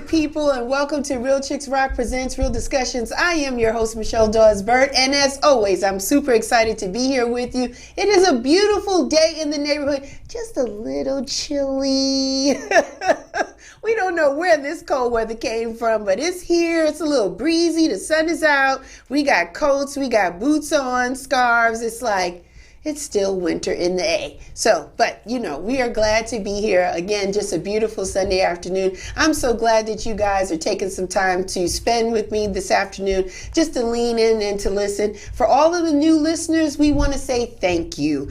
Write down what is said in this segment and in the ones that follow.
good people, and welcome to Real Chicks Rock Presents Real Discussions. I am your host, Michelle Dawes-Burt, and as always, I'm super excited to be here with you. It is a beautiful day in the neighborhood, just a little chilly. We don't know where this cold weather came from, but it's here. It's a little breezy. The sun is out. We got coats. We got boots on, scarves. It's still winter in the A. But we are glad to be here. Again, just a beautiful Sunday afternoon. I'm so glad that you guys are taking some time to spend with me this afternoon, just to lean in and to listen. For all of the new listeners, we want to say thank you.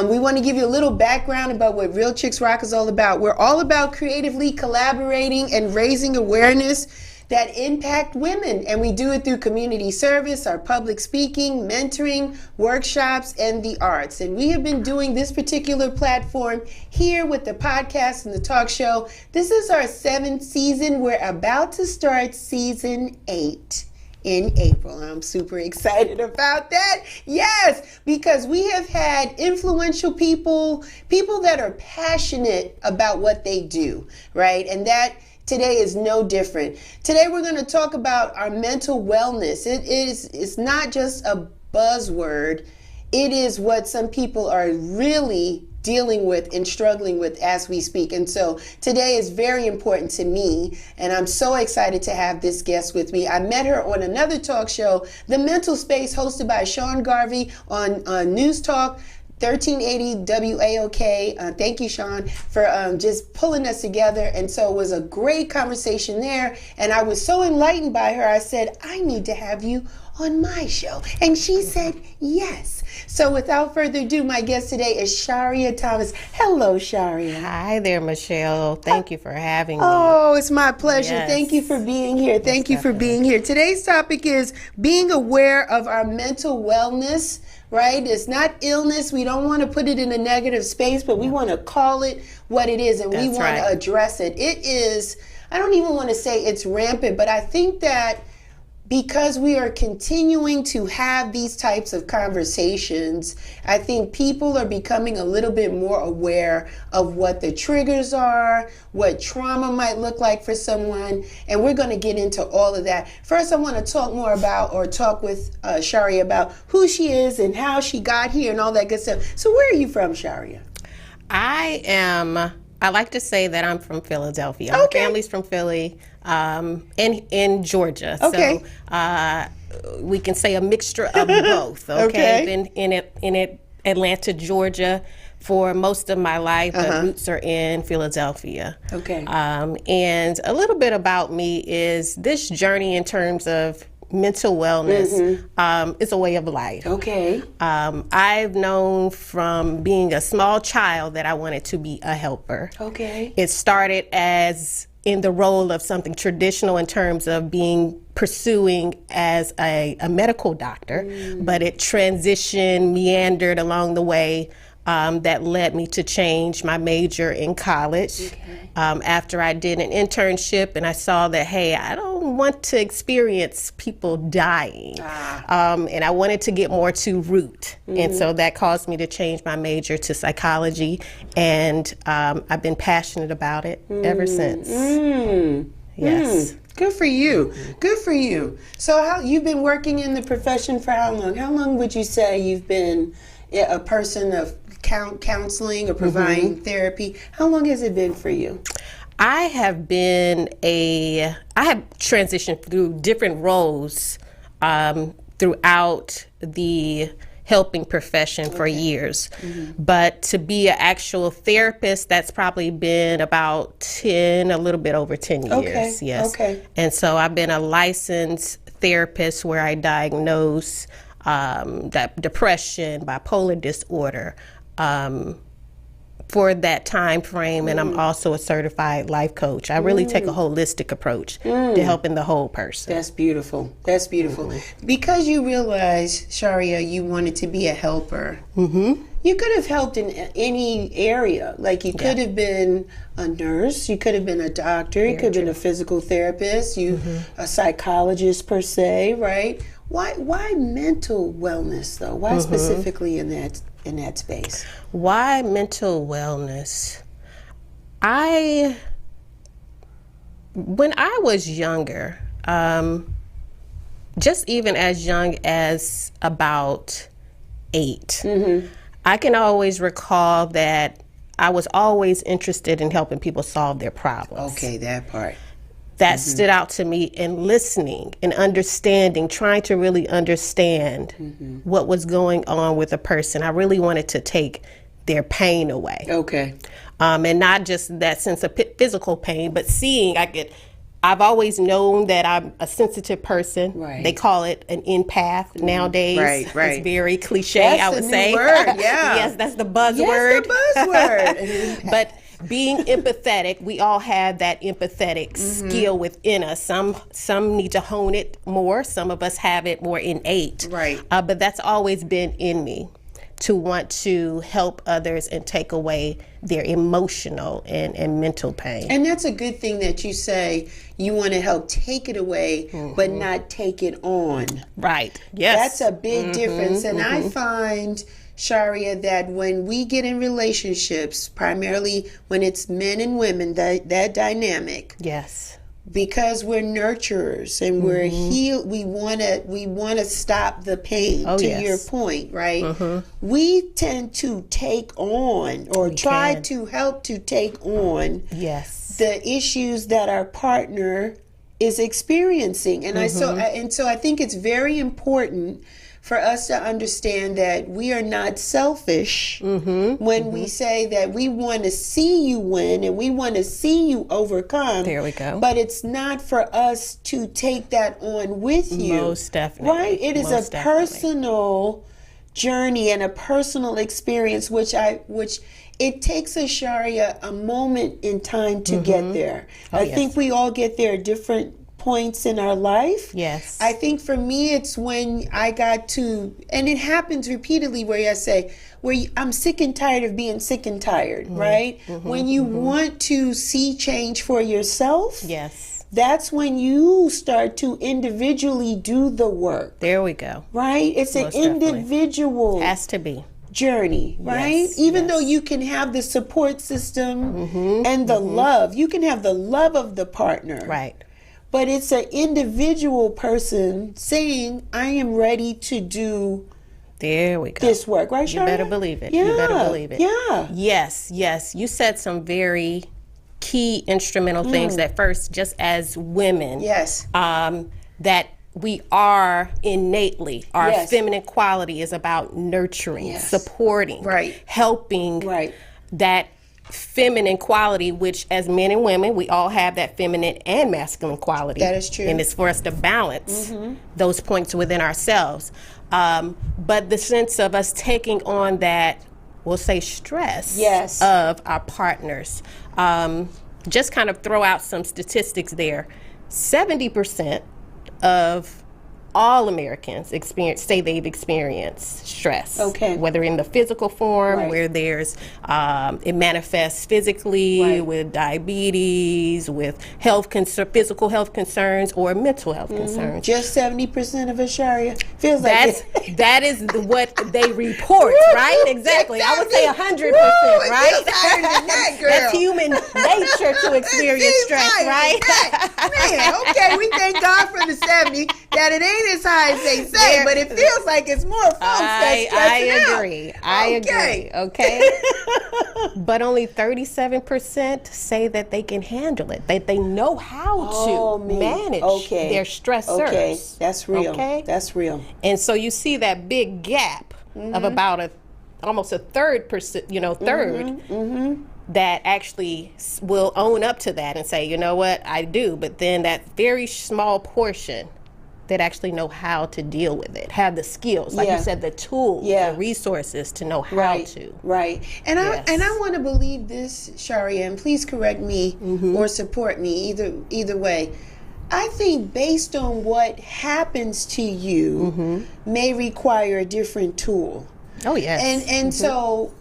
We want to give you a little background about what Real Chicks Rock is all about. We're all about creatively collaborating and raising awareness that impact women, and we do it through community service, our public speaking, mentoring, workshops, and the arts. And we have been doing this particular platform here with the podcast and the talk show. This is our 7th season. We're about to start season 8 in April. I'm super excited about that. Yes, because we have had influential people that are passionate about what they do, right? And that today is no different. Today we're going to talk about our mental wellness. It's not just a buzzword. It is what some people are really dealing with and struggling with as we speak. And so today is very important to me, and I'm so excited to have this guest with me. I met her on another talk show, The Mental Space, hosted by Sean Garvey on News Talk 1380 WAOK. Thank you, Sean, for just pulling us together. And so it was a great conversation there. And I was so enlightened by her. I said, I need to have you on my show. And she said, yes. So without further ado, my guest today is Sha'ria Thomas. Hello, Sha'ria. Hi there, Michelle. Thank you for having me. Oh, it's my pleasure. Yes. Thank you for being here. Thank you for being here. Today's topic is being aware of our mental wellness. Right? It's not illness. We don't want to put it in a negative space, but we want to call it what it is, and we want to address it. It is, I don't even want to say it's rampant, but I think that because we are continuing to have these types of conversations, I think people are becoming a little bit more aware of what the triggers are, what trauma might look like for someone, and we're going to get into all of that. First, I want to talk with Sha'ria about who she is and how she got here and all that good stuff. So where are you from, Sha'ria? I like to say that I'm from Philadelphia. Okay. My family's from Philly, in Georgia. Okay. So we can say a mixture of both. Okay. Been in Atlanta, Georgia for most of my life, but roots are in Philadelphia. Okay. And a little bit about me is this journey in terms of mental wellness is a way of life. Okay. I've known from being a small child that I wanted to be a helper. Okay. It started as in the role of something traditional in terms of pursuing as a medical doctor, but it transitioned, meandered along the way. That led me to change my major in college. Okay. After I did an internship and I saw that, hey, I don't want to experience people dying. And I wanted to get more to root. And so that caused me to change my major to psychology. And I've been passionate about it ever since. Yes. Good for you. Good for you. So you've been working in the profession for how long? How long would you say you've been a person of counseling or providing therapy? How long has it been for you? I have transitioned through different roles throughout the helping profession for years. But to be an actual therapist, that's probably been about a little bit over 10 years. Okay. Yes. Okay. And so I've been a licensed therapist where I diagnose depression, bipolar disorder, for that time frame, and I'm also a certified life coach. I really take a holistic approach to helping the whole person. That's beautiful. That's beautiful. Because you realized, Sha'ria, you wanted to be a helper. You could have helped in any area. Like you could have been a nurse, you could have been a doctor, you could have been a physical therapist, a psychologist per se, right? Why mental wellness though? Why specifically in that space? Why mental wellness? I When I was younger, just even as young as about 8, I can always recall that I was always interested in helping people solve their problems. Okay, that part. That stood out to me in listening and understanding, trying to really understand what was going on with a person. I really wanted to take their pain away. Okay. And not just that sense of physical pain, but seeing I've always known that I'm a sensitive person. Right. They call it an empath nowadays. Right. It's very cliche, That's I would the say. new word, yeah. Yes, that's the buzzword. Yes, the buzzword. But being empathetic, we all have that empathetic skill within us. Some need to hone it more. Some of us have it more innate. Right. But that's always been in me, to want to help others and take away their emotional and mental pain. And that's a good thing that you say you want to help take it away, but not take it on. Right. Yes. That's a big difference. And I find, Sha'ria, that when we get in relationships, primarily when it's men and women, that dynamic, Yes. because we're nurturers and we're healed, we want to stop the pain. Oh, to yes. your point, right? We tend to take on or try to help to take on Yes. the issues that our partner is experiencing. And so I think it's very important for us to understand that we are not selfish when we say that we want to see you win and we want to see you overcome. There we go. But it's not for us to take that on with you. Most definitely. Right? It is Most a personal journey and a personal experience, which it takes a Sha'ria a moment in time to get there. I think we all get there at different points in our life. Yes. I think for me, it's when I got to, and it happens repeatedly where I say, I'm sick and tired of being sick and tired, right? When you want to see change for yourself, Yes. that's when you start to individually do the work. There we go. Right? It's Most an definitely. individual Has to be. journey, right? Yes, Even yes. though you can have the support system and the love, you can have the love of the partner. Right. But it's an individual person saying, I am ready to do There we go. this work, right, You Sha'ria? better believe it. Yeah. You better believe it. Yeah. Yes, yes. You said some very key instrumental things that first, just as women, Yes. that we are innately, our Yes. feminine quality is about nurturing, Yes. supporting, Right. helping, Right. that feminine quality, which as men and women, we all have that feminine and masculine quality. That is true. And it's for us to balance those points within ourselves. But the sense of us taking on that, we'll say, stress Yes. of our partners. Just kind of throw out some statistics there. 70% of all Americans say they've experienced stress. Okay. Whether in the physical form, Right. where there's it manifests physically Right. with diabetes, with physical health concerns, or mental health concerns. Just 70% of a Sha'ria. Feels like That is what they report, right? Exactly. I would say 100%, it right? feels higher than that, girl. That's human nature to experience stress, right? Man, okay, we thank God for the 70, that it ain't as high as they say, but it feels like it's more folks that's stressing out. I agree. Okay. But only 37% say that they can handle it. That they know how to manage their stressors. Okay, that's real. Okay? That's real. And so you see that big gap of about almost a third, that actually will own up to that and say, you know what, I do. But then that very small portion that actually know how to deal with it, have the skills, like you said, the tools, the resources to know how to. Right. And I want to believe this, Sha'ria, and please correct me or support me, either way. I think based on what happens to you may require a different tool. Oh, yes. And so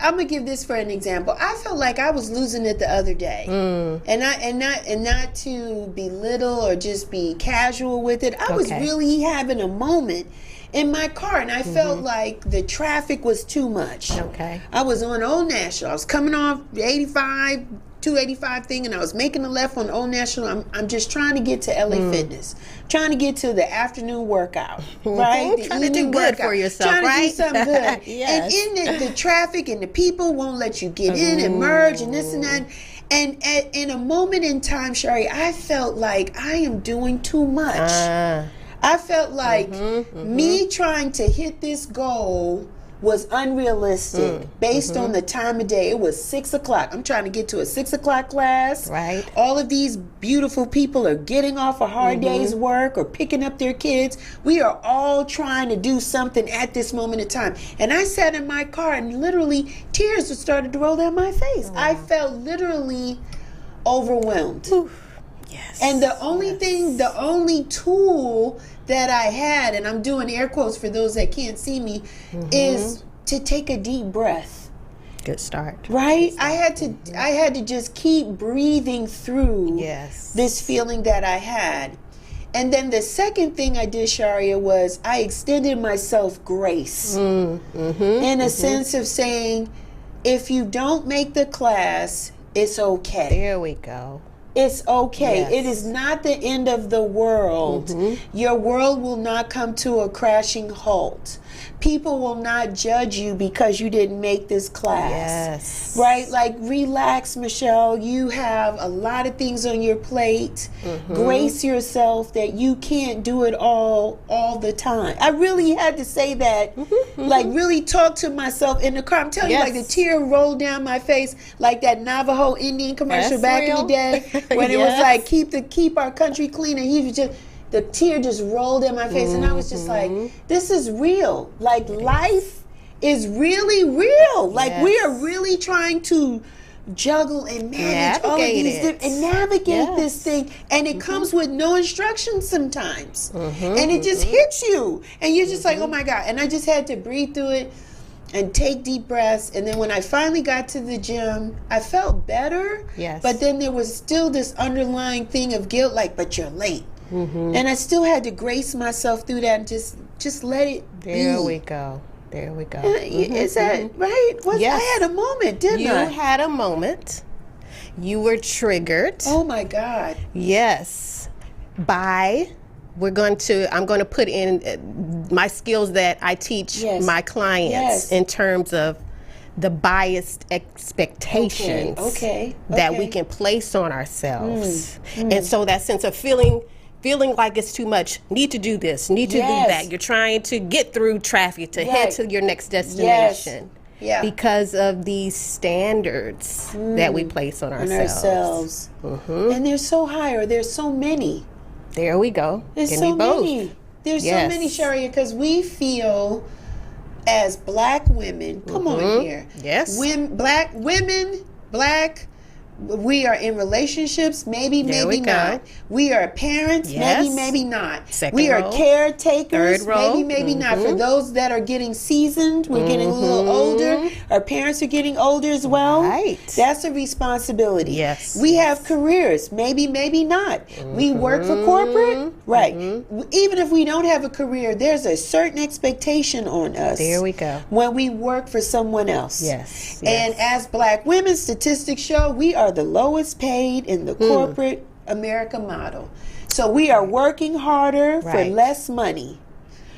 I'm gonna give this for an example. I felt like I was losing it the other day, and not to belittle or just be casual with it. I was really having a moment in my car, and I felt like the traffic was too much. Okay. I was on Old National. I was coming off 85, 285 thing, and I was making a left on Old National. I'm just trying to get to LA Fitness, trying to get to the afternoon workout, right? The trying to do good for yourself, trying right? to do something good. Yes. And in the traffic and the people won't let you get in and merge and this and that. And in a moment in time, Sha'ria, I felt like I am doing too much. I felt like me trying to hit this goal was unrealistic based on the time of day. It was 6 o'clock. I'm trying to get to a 6 o'clock class. Right. All of these beautiful people are getting off a hard day's work or picking up their kids. We are all trying to do something at this moment in time. And I sat in my car and literally tears started to roll down my face. I felt literally overwhelmed. Yes. And the only tool that I had, and I'm doing air quotes for those that can't see me, is to take a deep breath. Good start. Right? I had to just keep breathing through this feeling that I had. And then the second thing I did, Sha'ria, was I extended myself grace. In a sense of saying, if you don't make the class, it's okay. There we go. It's okay. Yes. It is not the end of the world. Your world will not come to a crashing halt. People will not judge you because you didn't make this class. Yes. Right? Like, relax, Michelle. You have a lot of things on your plate. Grace yourself that you can't do it all the time. I really had to say that, like, really talk to myself in the car. I'm telling you, like, the tear rolled down my face, like that Navajo Indian commercial back in the day when it was like, keep our country clean, and he was just... The tear just rolled in my face, and I was just like, this is real. Like, life is really real. Like, we are really trying to juggle and manage all of these and navigate this thing. And it comes with no instructions sometimes. And it just hits you. And you're just like, oh my God. And I just had to breathe through it and take deep breaths. And then when I finally got to the gym, I felt better. But then there was still this underlying thing of guilt, like, but you're late. And I still had to grace myself through that and just let it be. There we go. Is that right? I had a moment, didn't I? You had a moment. You were triggered. Oh my God. Yes. I'm going to put in my skills that I teach my clients in terms of the biased expectations that we can place on ourselves. And so that sense of feeling like it's too much, need to do this, need to do that. You're trying to get through traffic to head to your next destination. Because of these standards that we place on ourselves. And they're so high, or there's so many. There we go. There's so many. There's so many, Sha'ria, because we feel as black women, come on here. Black women, we are in relationships, maybe not. We are parents, maybe not. We are caretakers, maybe not. For those that are getting seasoned, we're getting a little older. Our parents are getting older as well. That's a responsibility. We have careers, maybe not. We work for corporate, Even if we don't have a career, there's a certain expectation on us. There we go. When we work for someone else. And as black women, statistics show we are the lowest paid in the corporate America model. So we are working harder for less money.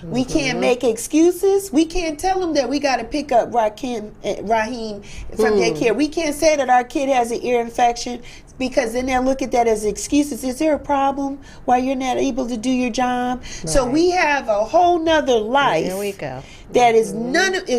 We can't make excuses. We can't tell them that we got to pick up Raheem from daycare. We can't say that our kid has an ear infection, because then they'll look at that as excuses. Is there a problem why you're not able to do your job? So we have a whole nother life that is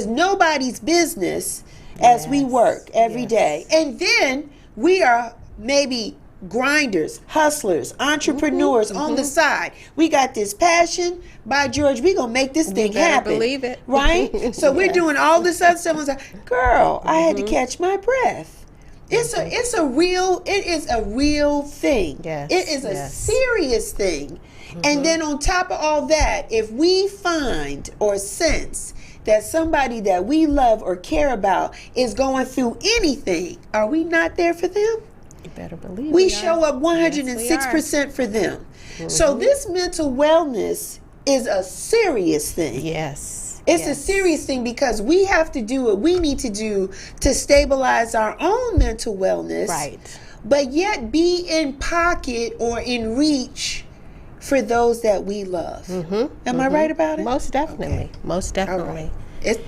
nobody's business as we work every day. And then we are maybe grinders, hustlers, entrepreneurs on the side. We got this passion. By George, we gonna make this thing happen. Believe it. Right? So we're doing all this other stuff. I was like, girl, I had to catch my breath. It is a real thing. It is a serious thing. And then on top of all that, if we find or sense that somebody that we love or care about is going through anything, are we not there for them? You better believe we show up 106% for them. So this mental wellness is a serious thing. It's a serious thing because we have to do what we need to do to stabilize our own mental wellness. Right. But yet be in pocket or in reach for those that we love. Am I right about it? Most definitely. Okay. Most definitely.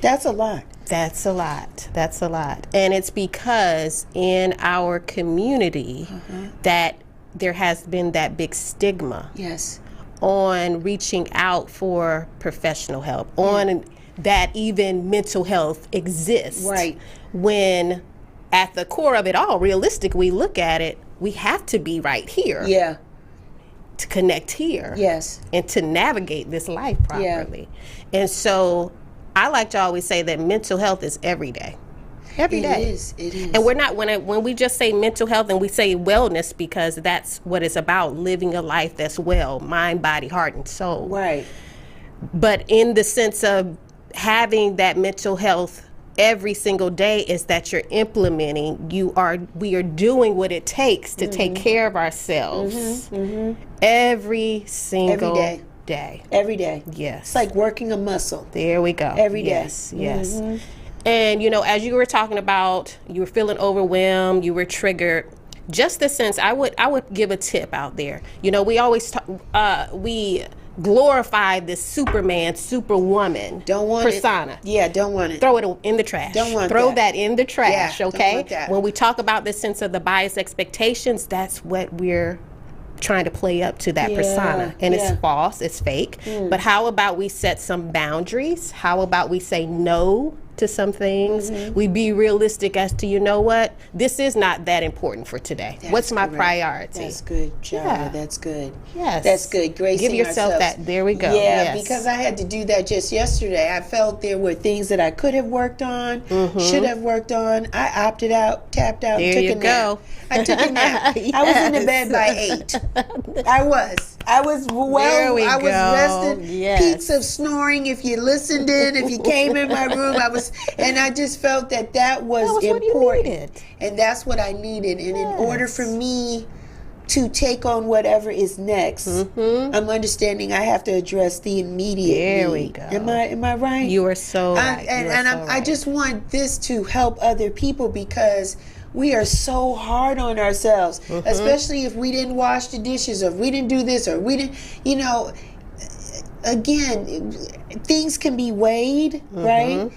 That's a lot. That's a lot. That's a lot. And it's because in our community that there has been that big stigma. Yes. On reaching out for professional help, on that even mental health exists. Right. When at the core of it all, realistic, we look at it, we have to be right here. Yeah. To connect here. Yes. And to navigate this life properly. Yeah. And so I like to always say that mental health is every day. Every day. It is. And we're not, when we just say mental health and we say wellness, because that's what it's about, living a life that's well, mind, body, heart, and soul. Right. But in the sense of having that mental health every single day is that you're implementing, we are doing what it takes to take care of ourselves every single day. Every day. Yes. It's like working a muscle. There we go. Every day. Yes. And, as you were talking about, you were feeling overwhelmed, you were triggered. Just the sense, I would give a tip out there. We always we glorify this Superman, Superwoman persona. Yeah, don't want it. Throw it in the trash. Don't want Throw that in the trash, yeah, okay? Don't want that. When we talk about this sense of the biased expectations, that's what we're trying to play up to, that persona. And it's false, it's fake. But how about we set some boundaries? How about we say no to some things? We be realistic as to, what? This is not that important for today. What's my priority? That's good, Sha'ria. That's good. Yes. That's good. Gracing Give yourself ourselves. that. There we go. Yeah, because I had to do that just yesterday. I felt there were things that I could have worked on, should have worked on. I opted out, tapped out, there took you a nap. Go. I took a nap. I was in the bed by 8. I was well. I was rested. Yes. Peaks of snoring. If you listened in, if you came in my room, and I just felt that was important, and that's what I needed. And in order for me to take on whatever is next, I'm understanding I have to address the immediate There need. we go. Am I right? You are so right. I just want this to help other people because we are so hard on ourselves, especially if we didn't wash the dishes, or if we didn't do this, or we didn't, again, things can be weighed, right?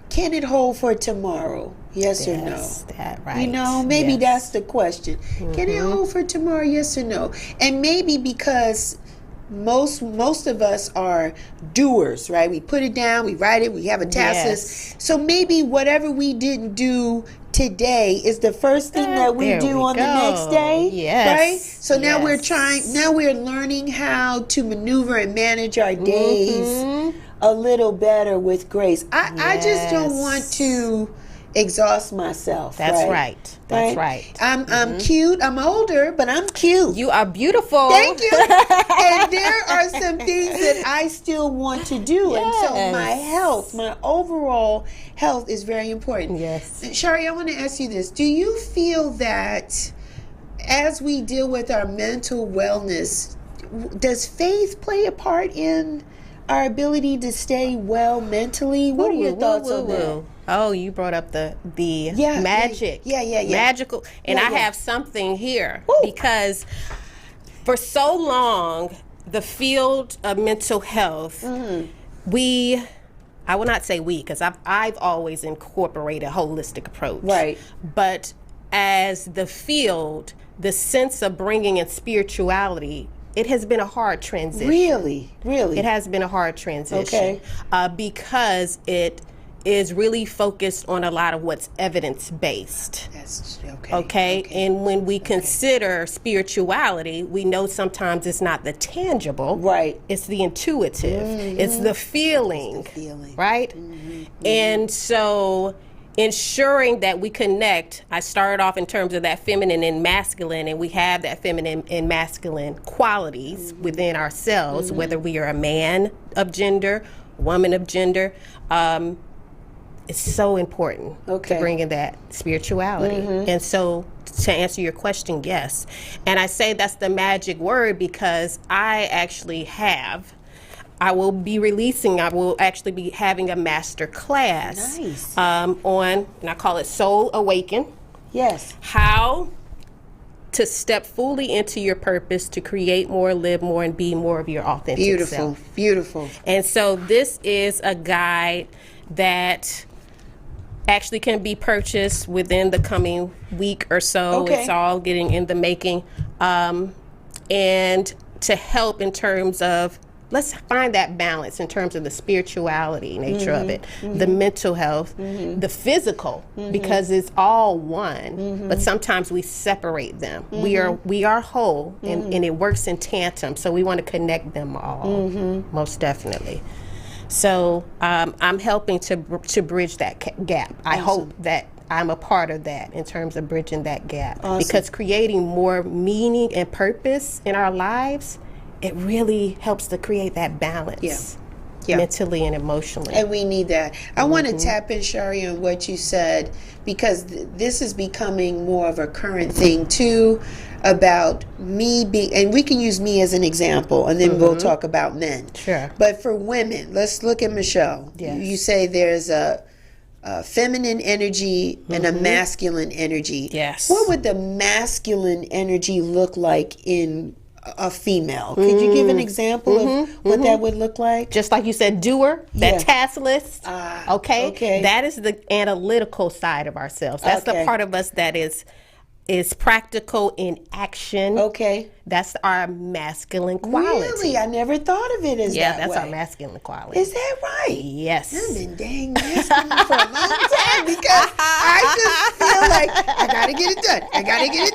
Can it hold for tomorrow? Yes or no? That right. Maybe that's the question. Can it hold for tomorrow? Yes or no? And maybe because most of us are doers, right? We put it down, we write it, we have a task list. So maybe whatever we didn't do today is the first thing that we do on the next day. Yes. Right? So now we're learning how to maneuver and manage our days a little better with grace. I just don't want to exhaust myself. That's right. That's right. I'm cute. I'm older, but I'm cute. You are beautiful. Thank you. And there are some things that I still want to do. And so my health, my overall health is very important. Yes. Sha'ria, I want to ask you this. Do you feel that as we deal with our mental wellness, does faith play a part in our ability to stay well mentally? What are your thoughts on that? Oh, you brought up the magic. Yeah. Magical. And I have something here because for so long, the field of mental health, I will not say we, because I've always incorporated a holistic approach. Right. But as the field, the sense of bringing in spirituality, it has been a hard transition. Really? It has been a hard transition. Okay. Because it is really focused on a lot of what's evidence-based. That's okay. And when we consider spirituality, we know sometimes it's not the tangible. Right. It's the intuitive. It's the feeling. Right? And so ensuring that we connect, I started off in terms of that feminine and masculine, and we have that feminine and masculine qualities within ourselves, whether we are a man of gender, woman of gender. It's so important to bring in that spirituality. And so to answer your question, yes. And I say that's the magic word because I actually have I will actually be having a master class on, and I call it Soul Awaken. Yes. How to step fully into your purpose to create more, live more, and be more of your authentic self. Beautiful. And so this is a guide that actually can be purchased within the coming week or so. Okay. It's all getting in the making. And to help in terms of, let's find that balance in terms of the spirituality nature of it, the mental health, the physical, because it's all one, but sometimes we separate them. We are whole, and it works in tandem, so we want to connect them all, most definitely. So I'm helping to bridge that gap. I hope that I'm a part of that in terms of bridging that gap, because creating more meaning and purpose in our lives, it really helps to create that balance mentally and emotionally. And we need that. I want to tap in, Sha'ria, on what you said, because this is becoming more of a current thing too, about me being, and we can use me as an example, and then we'll talk about men. Sure. But for women, let's look at Michelle. Yes. You say there's a feminine energy and a masculine energy. Yes. What would the masculine energy look like in a female? Could you give an example of what that would look like? Just like you said, doer, that task list. Okay. That is the analytical side of ourselves. That's the part of us that is practical in action. Okay. That's our masculine quality. Really? I never thought of it as that that's way. our masculine quality. Is that right? Yes. I've been dang masculine for a long time, because I just feel like I gotta get it done. I gotta get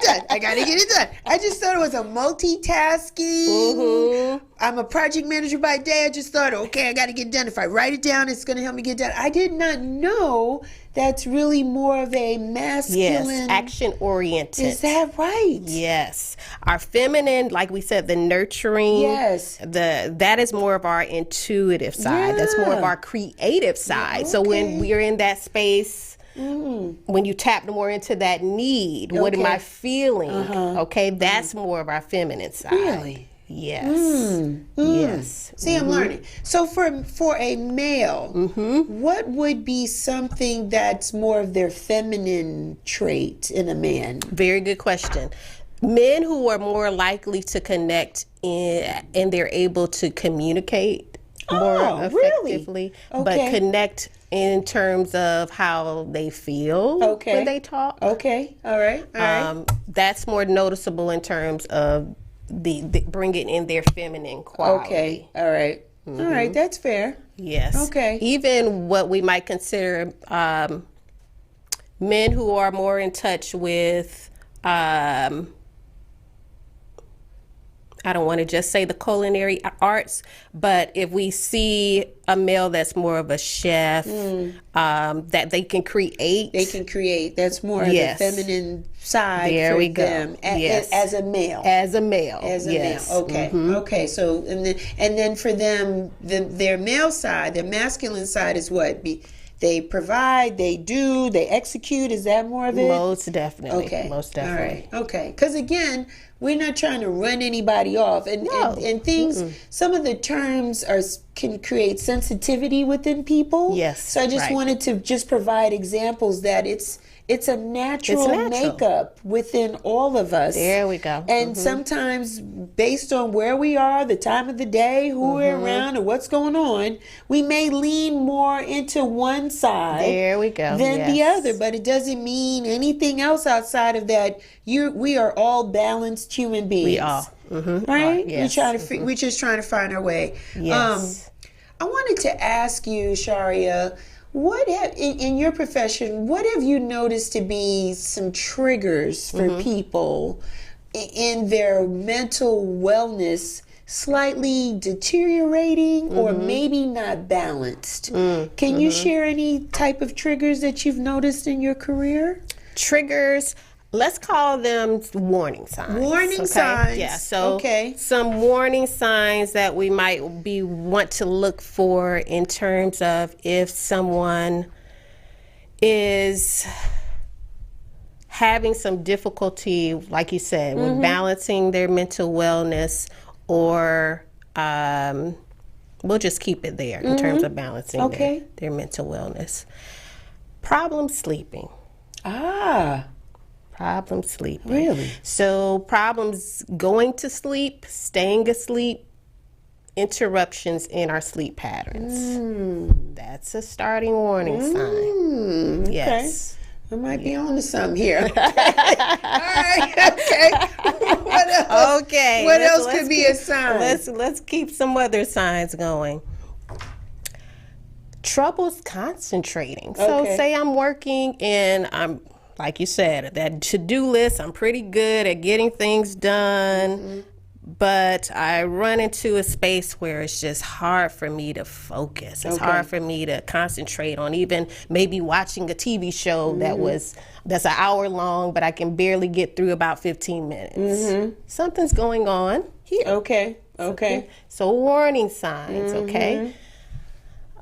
it done. I just thought it was a multitasking. I'm a project manager by day. I just thought, okay, I gotta get it done. If I write it down, it's gonna help me get done. I did not know that's really more of a masculine. Yes, action oriented. Is that right? Yes. Our feminine, like we said, the nurturing. Yes. That is more of our intuitive side. That's more of our creative side. So when we're in that space, when you tap more into that need, what am I feeling? Okay, that's more of our feminine side. Really? Yes. Yes. See, I'm learning. So for a male, what would be something that's more of their feminine trait in a man? Very good question. Men who are more likely to connect and they're able to communicate more effectively, but connect in terms of how they feel when they talk. Okay. All right. That's more noticeable in terms of the bringing in their feminine quality. Okay. All right. All right. That's fair. Yes. Okay. Even what we might consider men who are more in touch with, I don't want to just say the culinary arts, but if we see a male that's more of a chef, that they can create. They can create. That's more of the feminine side there for we go. them as a male. As a male. Male. Okay. Okay. So and then for them, their male side, their masculine side is what? They provide, they do, they execute. Is that more of it? Most definitely. Okay. Most definitely. All right. Okay. Because again, we're not trying to run anybody off, and things. Some of the terms can create sensitivity within people. Yes. So I just wanted to just provide examples that it's a natural makeup within all of us. There we go. And sometimes, based on where we are, the time of the day, who we're around, and what's going on, we may lean more into one side. There we go. Than the other. But it doesn't mean anything else outside of that. We are all balanced human beings. We are. Right? Yes. We're just trying to find our way. Yes. I wanted to ask you, Sha'ria, what in your profession, what have you noticed to be some triggers for people in their mental wellness slightly deteriorating or maybe not balanced? Can you share any type of triggers that you've noticed in your career? Triggers. Let's call them warning signs. Warning signs. Yeah. So some warning signs that we might want to look for in terms of if someone is having some difficulty, like you said, with balancing their mental wellness, or we'll just keep it there in terms of balancing their mental wellness. Problem sleeping. Problem sleeping. Really? So problems going to sleep, staying asleep, interruptions in our sleep patterns. That's a starting warning sign. Yes. I might be on to something here. Okay. All right. Okay. What else? Okay. What else could be a sign? Let's keep some other signs going. Troubles concentrating. So say I'm working and I'm, like you said, that to-do list, I'm pretty good at getting things done, but I run into a space where it's just hard for me to focus. It's hard for me to concentrate on even maybe watching a TV show that's an hour long, but I can barely get through about 15 minutes. Something's going on here. Okay. So warning signs, okay?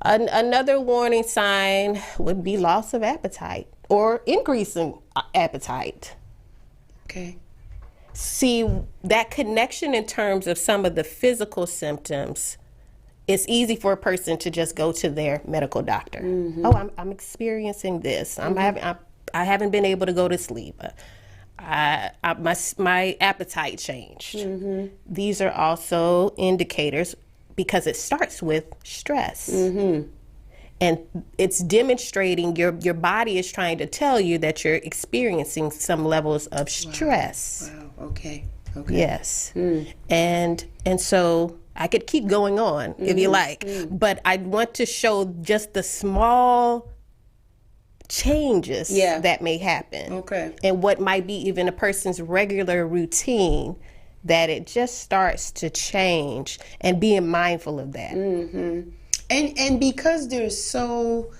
Another warning sign would be loss of appetite or increasing appetite. Okay. See, that connection in terms of some of the physical symptoms, it's easy for a person to just go to their medical doctor. Oh, I'm experiencing this. I haven't been able to go to sleep. My appetite changed. These are also indicators because it starts with stress. And it's demonstrating your body is trying to tell you that you're experiencing some levels of stress. Wow. Okay. Yes. And so I could keep going on if you like, but I want to show just the small changes that may happen. Okay. And what might be even a person's regular routine, that it just starts to change, and being mindful of that. And because they're so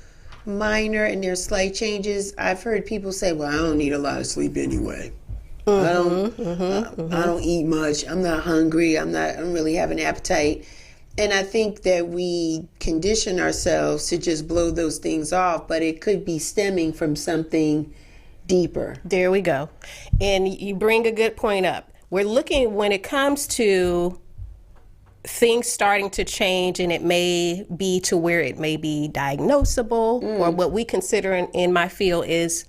minor and they're slight changes, I've heard people say, well, I don't need a lot of sleep anyway. I don't eat much. I'm not hungry. I don't really have an appetite. And I think that we condition ourselves to just blow those things off, but it could be stemming from something deeper. There we go. And you bring a good point up. We're looking, when it comes to things starting to change, and it may be to where it may be diagnosable, or what we consider in my field is,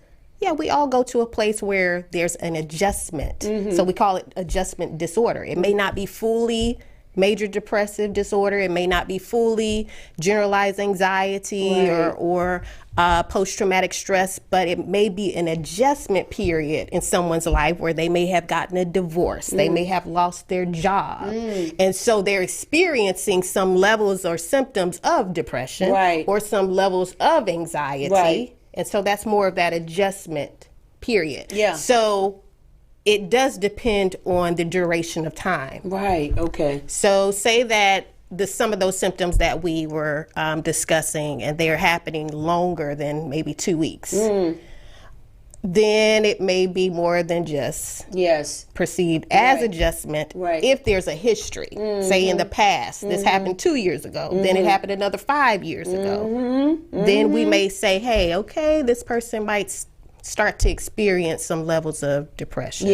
we all go to a place where there's an adjustment. So we call it adjustment disorder. It may not be fully major depressive disorder. It may not be fully generalized anxiety or post-traumatic stress, but it may be an adjustment period in someone's life where they may have gotten a divorce. They may have lost their job. And so they're experiencing some levels or symptoms of depression or some levels of anxiety. And so that's more of that adjustment period. So it does depend on the duration of time. Okay. So say that some of those symptoms that we were discussing, and they're happening longer than maybe 2 weeks, then it may be more than just perceived as adjustment. If there's a history, say in the past, this happened 2 years ago, then it happened another 5 years ago, then we may say, hey, okay, this person might start to experience some levels of depression.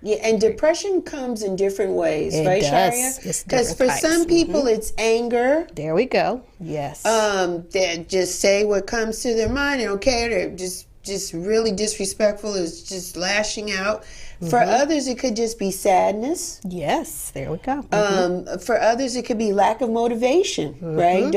And depression comes in different ways, right, Sha'ria? Because for some people, it's anger. There we go. Yes. They just say what comes to their mind. They don't care. They're just really disrespectful. It's just lashing out. For others, it could just be sadness. Yes, there we go. For others, it could be lack of motivation, right?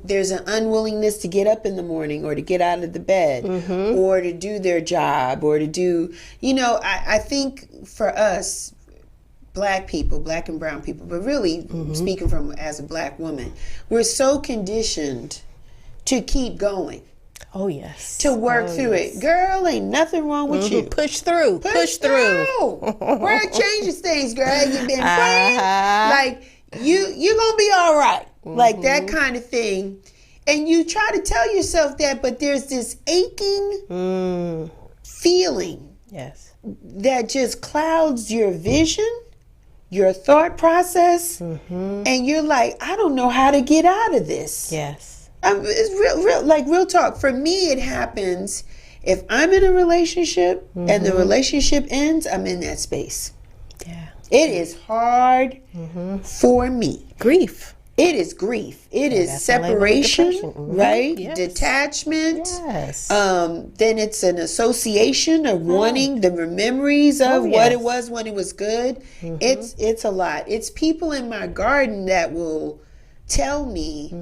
There's an unwillingness to get up in the morning or to get out of the bed or to do their job or to do, I think for us, Black people, Black and brown people, but really speaking from as a Black woman, we're so conditioned to keep going. Oh, yes. To work through it. Girl, ain't nothing wrong with you. Push through. Push through. Prayer changes things, girl. You've been praying. Like, you're going to be all right. Like that kind of thing. And you try to tell yourself that, but there's this aching feeling that just clouds your vision, your thought process. And you're like, I don't know how to get out of this. It's real talk. For me, it happens if I'm in a relationship and the relationship ends, I'm in that space. It is hard for me. Grief. It is grief. It is that's a label of separation, depression. right? Yes. Detachment. Yes. Then it's an association of wanting the memories of what yes. it was when it was good. It's a lot. It's people in my garden that will tell me,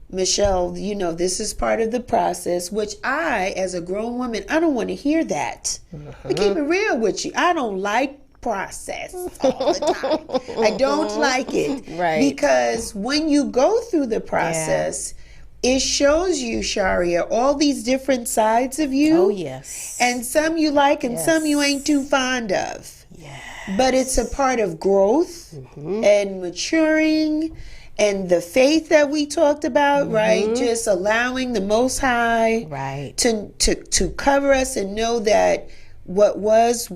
Michelle, you know, this is part of the process, which I, as a grown woman, I don't want to hear that. I keep it real with you. I don't like process all the time. I don't like it. Right. Because when you go through the process, it shows you, Sha'ria, all these different sides of you. Oh, yes. And some you like and some you ain't too fond of. Yes. But it's a part of growth and maturing and the faith that we talked about, right? Just allowing the Most High to cover us and know that what was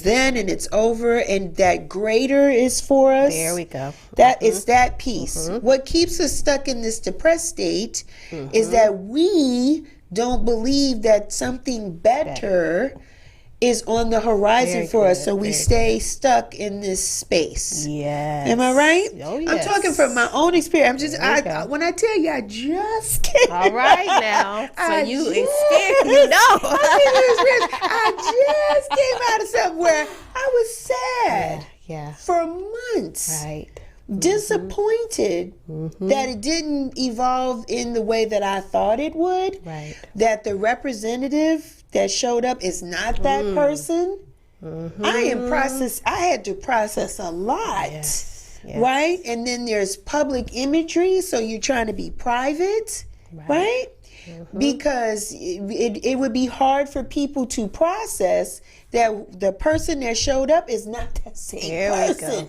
then and it's over, and that greater is for us. There we go. That it's that peace. What keeps us stuck in this depressed state is that we don't believe that something better is on the horizon for us, so we stay stuck in this space. Yes. Am I right? Oh, yes. I'm talking from my own experience. I'm just, when I tell you, I just came. All right now. So I you just- experienced, you know. I just came out of something where I was sad Yeah. for months. Right. Disappointed that it didn't evolve in the way that I thought it would. Right. That the representative that showed up is not that person. I had to process a lot. Yes. Right? And then there's public imagery, so you're trying to be private, right? Because it would be hard for people to process that the person that showed up is not that same person.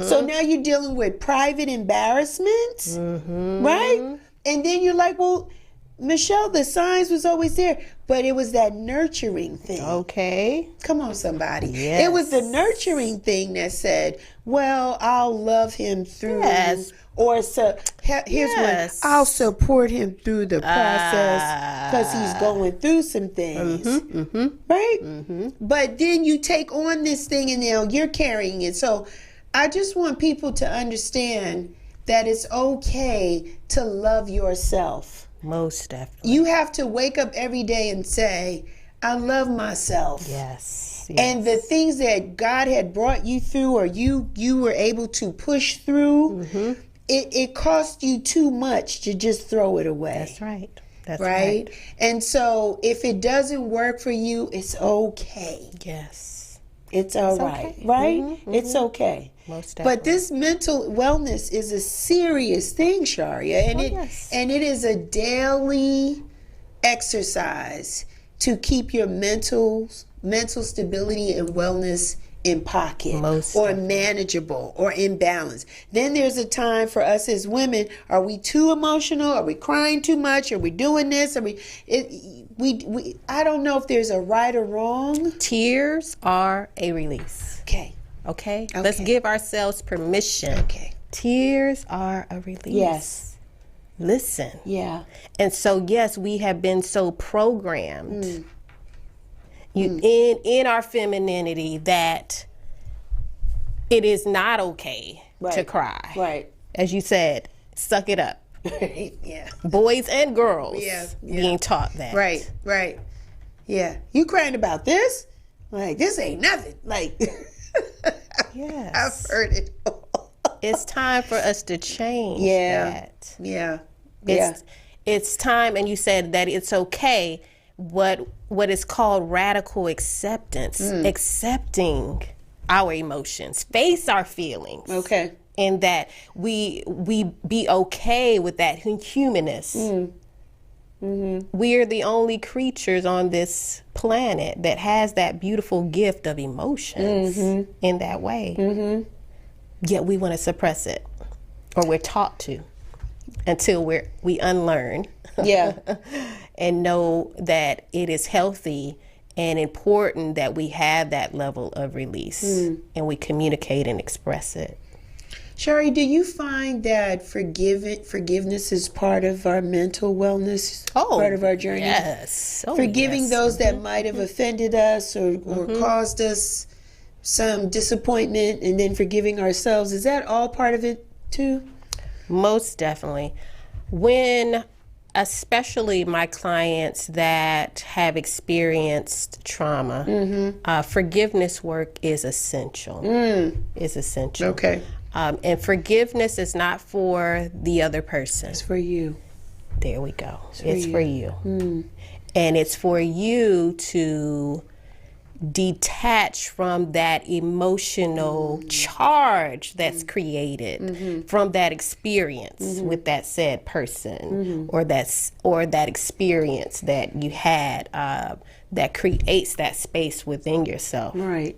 So now you're dealing with private embarrassment, right? And then you're like, well, Michelle, the signs was always there, but it was that nurturing thing. Okay. Come on, somebody. Yes. It was the nurturing thing that said, well, I'll love him through. Yes. Or here's one. I'll support him through the process because he's going through some things. Right? But then you take on this thing and now you're carrying it. So I just want people to understand that it's okay to love yourself. Most definitely. You have to wake up every day and say, I love myself. Yes. And the things that God had brought you through or you were able to push through, it cost you too much to just throw it away. That's right. That's right? And so if it doesn't work for you, it's okay. Yes. It's all right. Okay. Right? It's okay. Most definitely. But this mental wellness is a serious thing, Sha'ria, and it is a daily exercise to keep your mental stability and wellness in pocket or manageable or in balance. Then there's a time for us as women. Are we too emotional? Are we crying too much? Are we doing this? Are we I don't know if there's a right or wrong. Tears are a release. Okay? Let's give ourselves permission. Okay. Tears are a release. Yes. Listen. Yeah. And so, yes, we have been so programmed in our femininity that it is not okay to cry. Right. As you said, suck it up. Yeah. Boys and girls being taught that. Right. Yeah. You crying about this? Like, this ain't nothing. Like, yes. I've heard it all. It's time for us to change that. Yeah. It's time, and you said that it's okay. What is called radical acceptance, accepting our emotions, face our feelings. Okay. And that we be okay with that humanness. We're the only creatures on this planet that has that beautiful gift of emotions in that way. Yet we want to suppress it, or we're taught to, until we unlearn. Yeah. And know that it is healthy and important that we have that level of release and we communicate and express it. Sha'ria, do you find that forgiveness is part of our mental wellness, part of our journey? Yes. Forgiving those that might have offended us or caused us some disappointment, and then forgiving ourselves. Is that all part of it too? Most definitely. When, especially my clients that have experienced trauma, forgiveness work is essential. Is essential. Okay. And forgiveness is not for the other person. It's for you. There we go. It's for you. And it's for you to detach from that emotional charge that's created from that experience with that said person, or that experience that you had that creates that space within yourself. Right.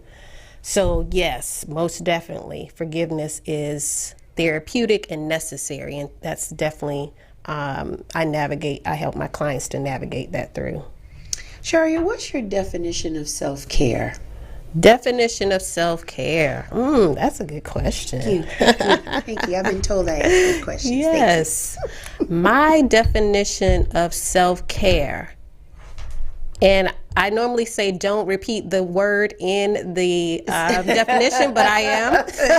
So yes, most definitely, forgiveness is therapeutic and necessary, and that's definitely I help my clients to navigate that through. Sha'ria, what's your definition of self-care? Definition of self-care. That's a good question. Thank you. I've been told I ask good questions. Yes. My definition of self-care, and I normally say don't repeat the word in the definition, but I am.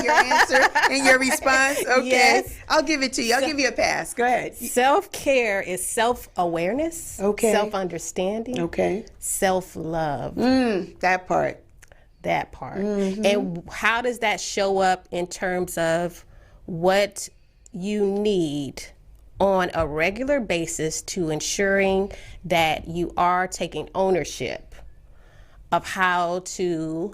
Your answer and your response? Okay. Yes. I'll give it to you. I'll give you a pass. Go ahead. Self-care is self-awareness, self-understanding, self-love. That part. That part. And how does that show up in terms of what you need on a regular basis to ensuring that you are taking ownership of how to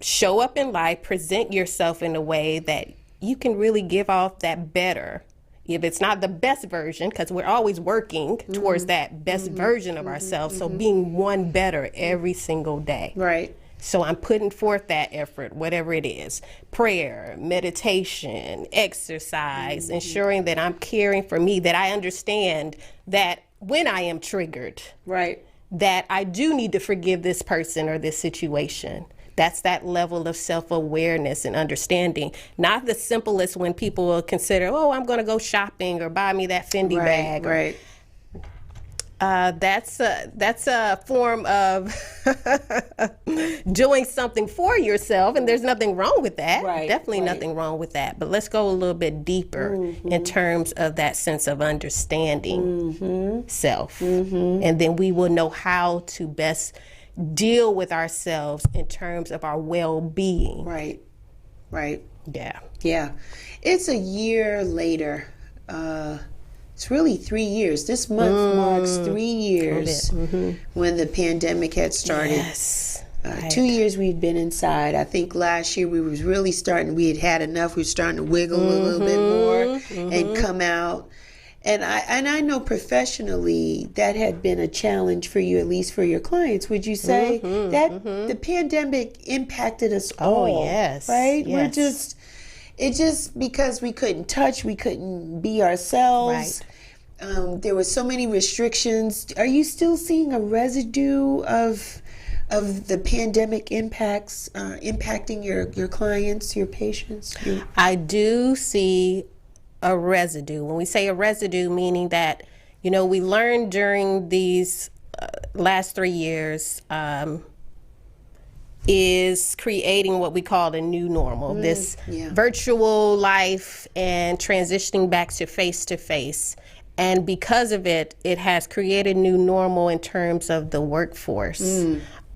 show up in life, present yourself in a way that you can really give off that better. If it's not the best version, because we're always working towards that best version of ourselves, so being one better every single day. Right. So I'm putting forth that effort, whatever it is, prayer, meditation, exercise, ensuring that I'm caring for me, that I understand that when I am triggered, that I do need to forgive this person or this situation. That's that level of self-awareness and understanding. Not the simplest when people will consider, oh, I'm going to go shopping or buy me that Fendi bag. Right. That's a form of doing something for yourself, and there's nothing wrong with that. Definitely nothing wrong with that. But let's go a little bit deeper in terms of that sense of understanding self, and then we will know how to best deal with ourselves in terms of our well-being. Right. Yeah. It's a year later. It's really 3 years. This month marks 3 years when the pandemic had started. Yes. 2 years we'd been inside. I think last year we was really we had enough. We were starting to wiggle a little bit more and come out. And I know professionally that had been a challenge for you, at least for your clients. Would you say that the pandemic impacted us all? Oh, yes. Right? Yes. It's just because we couldn't touch, we couldn't be ourselves. There were so many restrictions. Are you still seeing a residue of the pandemic impacts impacting your clients, your patients? I do see a residue. When we say a residue, meaning that, we learned during these last 3 years is creating what we call a new normal, this virtual life and transitioning back to face. And because of it, it has created new normal in terms of the workforce,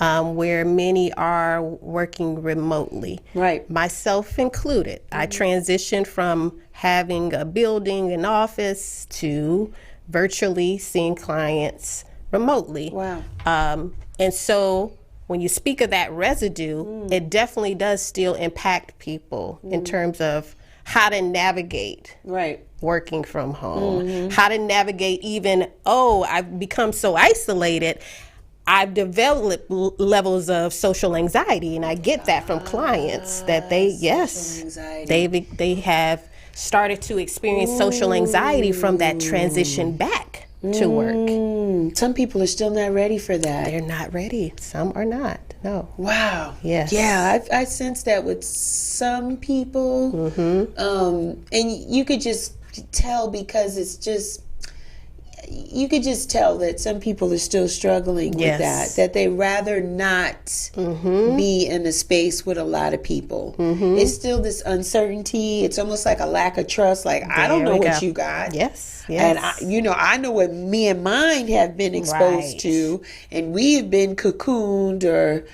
where many are working remotely. Myself included. I transitioned from having a building, an office, to virtually seeing clients remotely. And so when you speak of that residue, it definitely does still impact people in terms of how to navigate working from home, how to navigate even, I've become so isolated, I've developed levels of social anxiety, and I get that from clients that they have started to experience social anxiety from that transition back to work. Some people are still not ready for that. They're not ready. Some are not. No. Wow. Yes. Yeah, I sense that with some people. And you could just tell because it's just, you could just tell that some people are still struggling with that they rather not be in a space with a lot of people. It's still this uncertainty. It's almost like a lack of trust. Like, I don't know what you got. And I know what me and mine have been exposed to, and we have been cocooned, or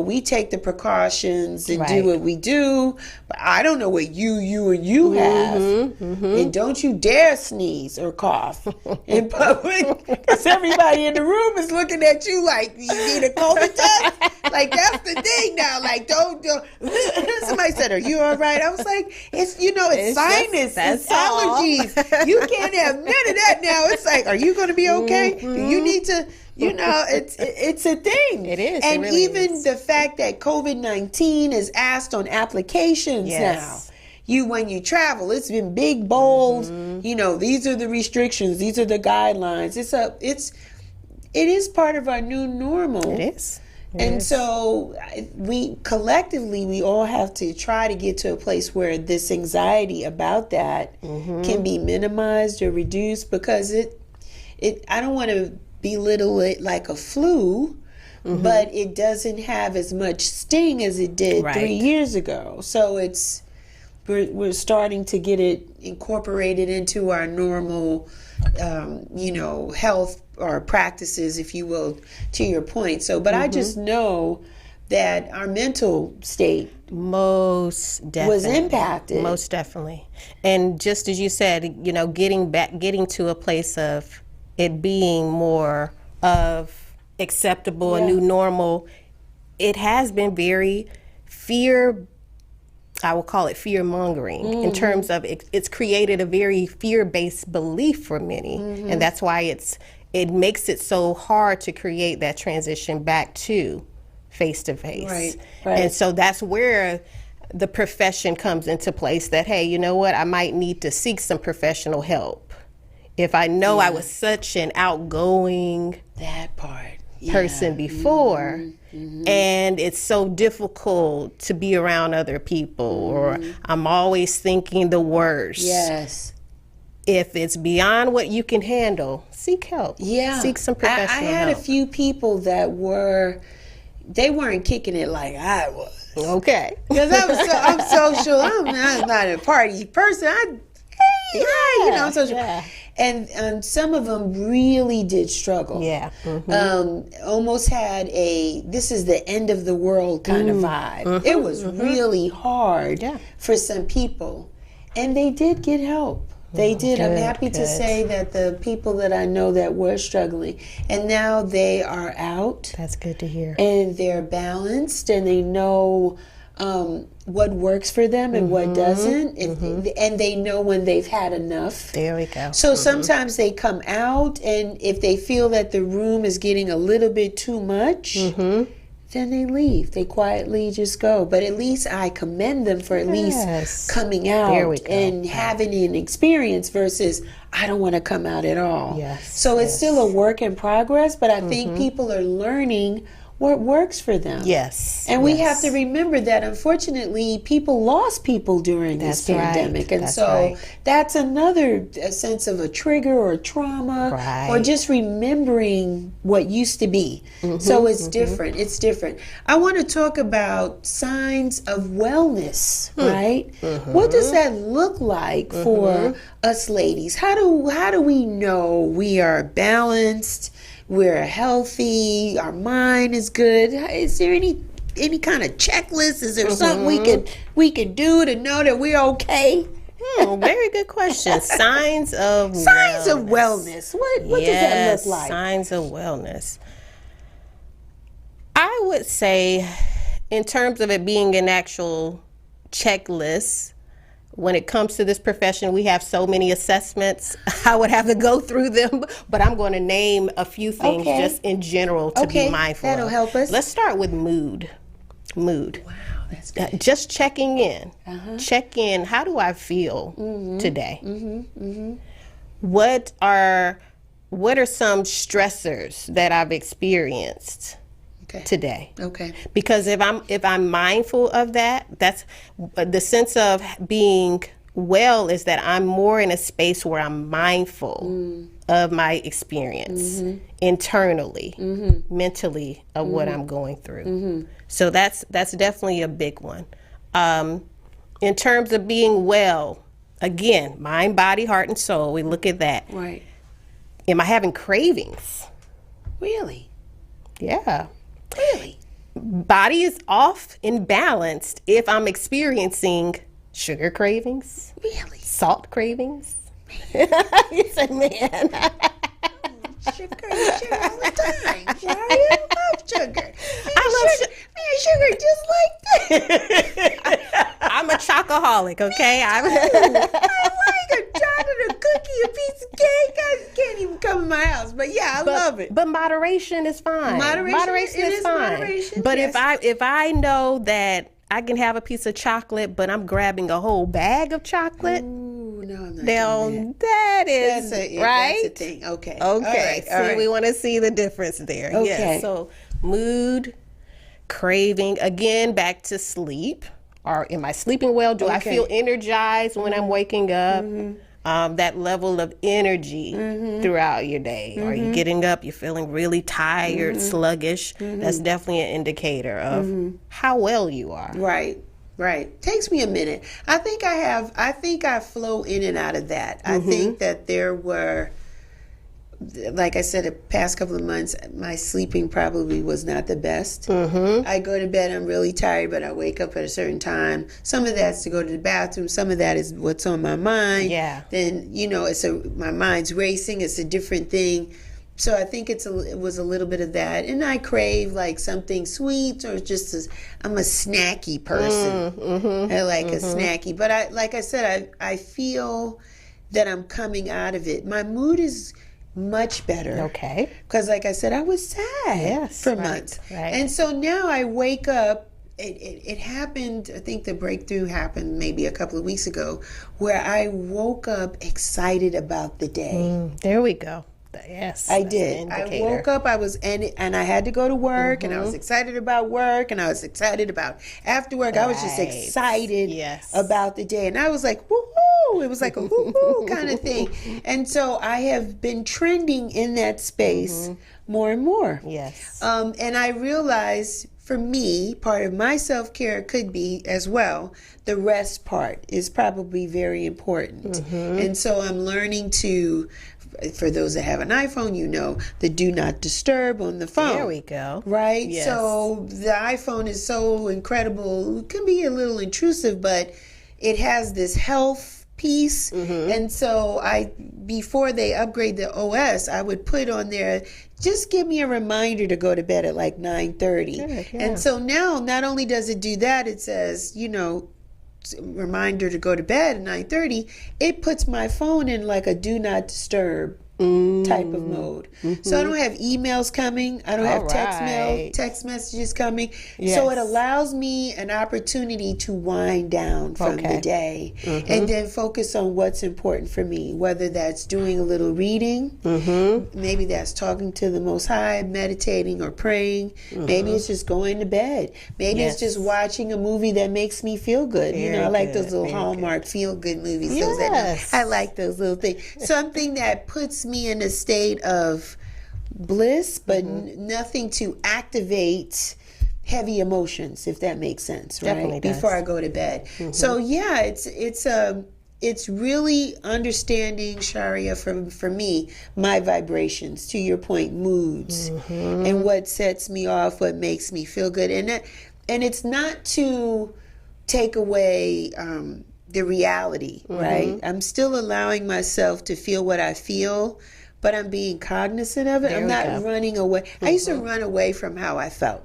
we take the precautions and do what we do, but I don't know what you have. And don't you dare sneeze or cough in public, because everybody in the room is looking at you like, you need a COVID test? Like, that's the thing now. Like, don't. Somebody said, are you all right? I was like, it's sinus, it's allergies. You can't have none of that now. It's like, are you going to be okay? Do you need to... it's a thing. It is. And it really even is. the fact that COVID-19 is asked on applications now. When you travel, it's been big, bold. These are the restrictions. These are the guidelines. It is part of our new normal. It is. So we all have to try to get to a place where this anxiety about that can be minimized or reduced, because I don't want to belittle it like a flu, but it doesn't have as much sting as it did 3 years ago. So we're starting to get it incorporated into our normal, health or practices, if you will, to your point. So, but I just know that our mental state most definitely was impacted. Most definitely. And just as you said, getting to a place of it being more of acceptable, a new normal, it has been very I will call it fear mongering, in terms of it's created a very fear-based belief for many. And that's why it makes it so hard to create that transition back to face-to-face. Right. And so that's where the profession comes into place, that, hey, you know what, I might need to seek some professional help. If I know I was such an outgoing person before, and it's so difficult to be around other people, or I'm always thinking the worst. If it's beyond what you can handle, seek help. Seek some professional help. I had a few people that they weren't kicking it like I was. Okay. Because I'm social. I'm not a party person. I'm social. And some of them really did struggle. Almost had this is the end of the world kind of vibe. It was really hard for some people. And they did get help. They did. I'm happy to say that the people that I know that were struggling, and now they are out. That's good to hear. And they're balanced, and they know what works for them and what doesn't, and they know when they've had enough. There we go. So sometimes they come out, and if they feel that the room is getting a little bit too much, then they leave. They quietly just go. But at least I commend them for at least coming out and having an experience versus I don't want to come out at all. So it's still a work in progress, but I think people are learning what works for them. And we have to remember that, unfortunately, people lost people during this pandemic. And that's another sense of a trigger or trauma or just remembering what used to be. So it's different. It's different. I want to talk about signs of wellness, right? What does that look like for us ladies? How do we know we are balanced? We're healthy. Our mind is good. Is there any kind of checklist? Is there something we can do to know that we're okay? Very good question. Signs of wellness. What does that look like? Signs of wellness. I would say, in terms of it being an actual checklist, when it comes to this profession, we have so many assessments. I would have to go through them, but I'm going to name a few things just in general to be mindful of. That'll help us. Let's start with mood. Wow, that's good. Just checking in. Check in. How do I feel today? What are some stressors that I've experienced today? Because if I'm mindful of that, that's the sense of being well is that I'm more in a space where I'm mindful of my experience internally, mentally of what I'm going through. So that's definitely a big one. In terms of being well, again, mind, body, heart, and soul, we look at that. Right. Am I having cravings? Really? Yeah. Really? Body is off and balanced if I'm experiencing sugar cravings, Really? salt cravings. You said, man. Sugar all the time. Sha'ria, I love sugar. Man, sugar just like that. I'm a chocoholic, okay? I like a chocolate, a cookie, a piece of cake. I can't even come in my house. But yeah, I love it. But moderation is fine. Moderation is fine. Moderation, but yes. if I know that I can have a piece of chocolate, but I'm grabbing a whole bag of chocolate, Ooh, no, I'm not now doing that is right. That's a thing. Okay. Okay. All right. So we want to see the difference there. Okay. Yes. So mood, craving, again, back to sleep. Or am I sleeping well? Do I feel energized when I'm waking up? That level of energy throughout your day. Are you getting up? You're feeling really tired, sluggish. That's definitely an indicator of how well you are. Right. Takes me a minute. I think I flow in and out of that. I think that there were, like I said, the past couple of months, my sleeping probably was not the best. I go to bed, I'm really tired, but I wake up at a certain time. Some of that's to go to the bathroom. Some of that is what's on my mind. Yeah. Then, my mind's racing. It's a different thing. So I think it was a little bit of that. And I crave like something sweet or I'm a snacky person. I like a snacky. But I feel that I'm coming out of it. My mood is much better. Okay. Because like I said, I was sad for months. Right. And so now I wake up, it happened, I think the breakthrough happened maybe a couple of weeks ago, where I woke up excited about the day. There we go. Yes. I did. I woke up, and I had to go to work, and I was excited about work, and I was excited about after work. I was just excited about the day. And I was like, woohoo! It was like a woohoo kind of thing. And so I have been trending in that space more and more. Yes. And I realized for me, part of my self-care could be as well, the rest part is probably very important. And so I'm learning to, for those that have an iPhone, the do not disturb on the phone. There we go. Right? Yes. So the iPhone is so incredible. It can be a little intrusive, but it has this health piece. And so before they upgrade the OS, I would put on there, just give me a reminder to go to bed at like 9:30. And so now not only does it do that, it says, reminder to go to bed at 9:30, it puts my phone in like a do not disturb type of mode. So I don't have emails coming. I don't have text messages coming. So it allows me an opportunity to wind down from the day and then focus on what's important for me, whether that's doing a little reading, maybe that's talking to the Most High, meditating or praying, maybe it's just going to bed, maybe it's just watching a movie that makes me feel good. I like those little Hallmark feel-good movies. I like those little things. Something that puts me in a state of bliss, but nothing to activate heavy emotions, if that makes sense, right? Definitely does. Before I go to bed. So yeah, it's really understanding, Sha'ria, for me, my vibrations, to your point, moods, and what sets me off, what makes me feel good, and it's not to take away the reality, right? I'm still allowing myself to feel what I feel, but I'm being cognizant of it. I'm not running away. I used to run away from how I felt.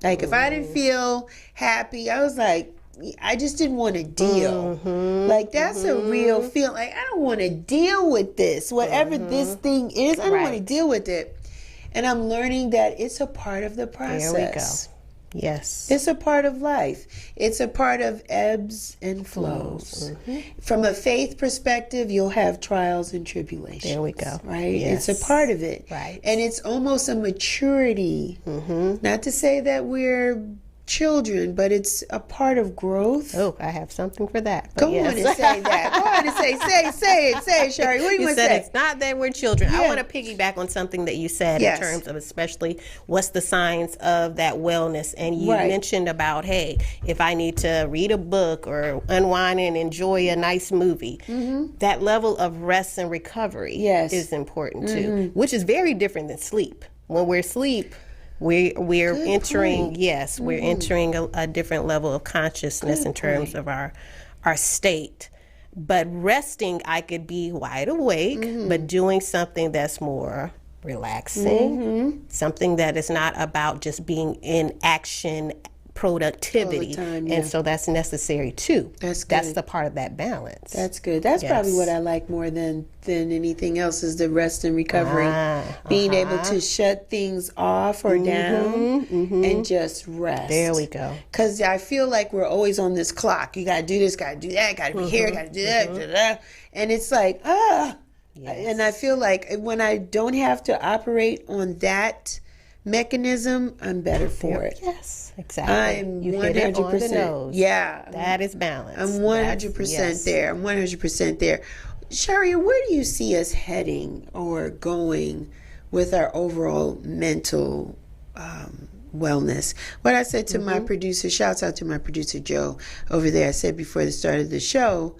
Like if I didn't feel happy, I was like, I just didn't want to deal. Like that's a real feeling. Like I don't want to deal with this. Whatever this thing is, I don't want to deal with it. And I'm learning that it's a part of the process. There we go. Yes. It's a part of life. It's a part of ebbs and flows. From a faith perspective, you'll have trials and tribulations. There we go. Right? Yes. It's a part of it. Right. And it's almost a maturity. Not to say that we're children, but it's a part of growth. Oh, I have something for that. Go on and say that. Go on and say it, Sha'ria. What do you want to say? It's not that we're children. I want to piggyback on something that you said in terms of especially what's the signs of that wellness. And you mentioned about, hey, if I need to read a book or unwind and enjoy a nice movie, that level of rest and recovery is important too, which is very different than sleep. When we're asleep, we're entering we're entering a different level of consciousness in terms of our state. But resting, I could be wide awake, but doing something that's more relaxing, something that is not about just being in action, productivity, and so that's necessary too. That's the part of that balance. That's good. That's probably what I like more than anything else, is the rest and recovery. Being able to shut things off or down and just rest. There we go. Because I feel like we're always on this clock. You got to do this, got to do that, got to be here, got to do that, and it's like, and I feel like when I don't have to operate on that mechanism, I'm better for it. Yes, exactly. I'm you 100%. Hit it on the nose. Yeah, that is balance. I'm 100% there. I'm 100% there. Sha'ria, where do you see us heading or going with our overall mental wellness? What I said to my producer, shouts out to my producer Joe over there. I said before the start of the show,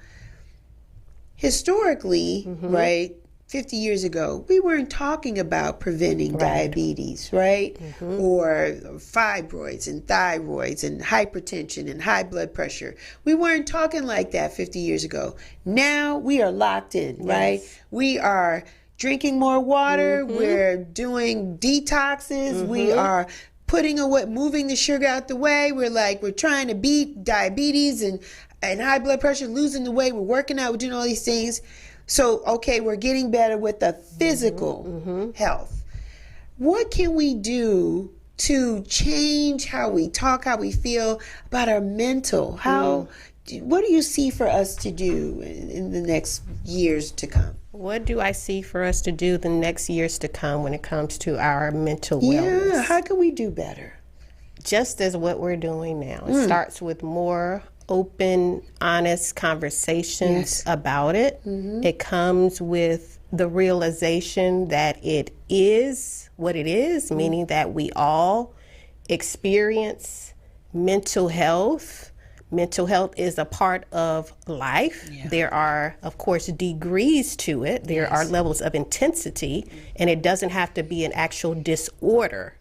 historically, right, 50 years ago, we weren't talking about preventing diabetes, right? Or fibroids and thyroids and hypertension and high blood pressure. We weren't talking like that 50 years ago. Now we are locked in, right? We are drinking more water. We're doing detoxes. We are moving the sugar out the way. We're trying to beat diabetes and high blood pressure, losing the weight. We're working out. We're doing all these things. So, okay, we're getting better with the physical health. What can we do to change how we talk, how we feel about our mental? What do you see for us to do in the next years to come? What do I see for us to do the next years to come when it comes to our mental wellness? Yeah, how can we do better? Just as what we're doing now. It starts with more open, honest conversations about it. It comes with the realization that it is what it is, meaning that we all experience mental health. Mental health is a part of life. There are, of course, degrees to it. There are levels of intensity, and it doesn't have to be an actual disorder.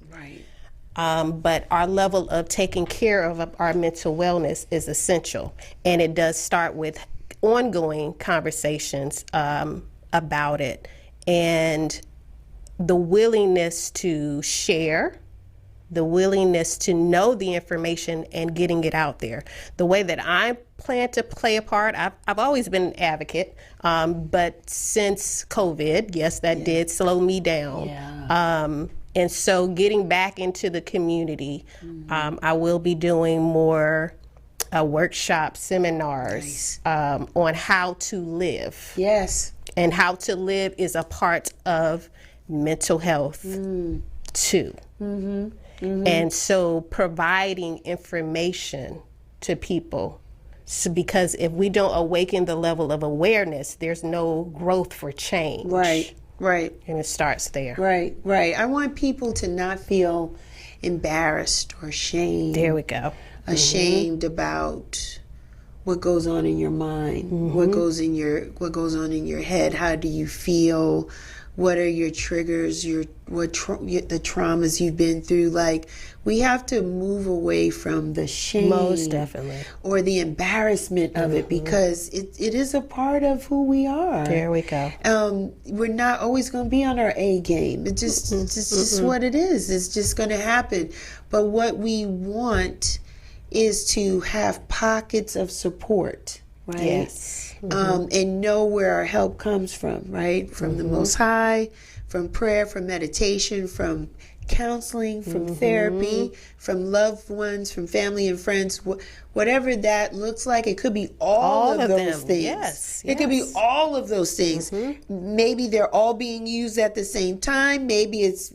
But our level of taking care of our mental wellness is essential. And it does start with ongoing conversations about it, and the willingness to share, the willingness to know the information and getting it out there. The way that I plan to play a part, I've always been an advocate, but since COVID, that did slow me down. And so getting back into the community, I will be doing more workshops, seminars on how to live. And how to live is a part of mental health too. And so providing information to people, because if we don't awaken the level of awareness, there's no growth for change. Right. And it starts there. Right. I want people to not feel embarrassed or ashamed. There we go. Ashamed about what goes on in your mind, what goes on in your head. How do you feel? What are your triggers? The traumas you've been through? Like, we have to move away from the shame, most definitely, or the embarrassment of it, because it is a part of who we are. There we go. We're not always going to be on our A game. It's just what it is. It's just going to happen. But what we want is to have pockets of support, right? And know where our help comes from, right? From the Most High, from prayer, from meditation, from counseling, from therapy, from loved ones, from family and friends, whatever that looks like. It could be all of those things. Yes, it could be all of those things. Maybe they're all being used at the same time. Maybe it's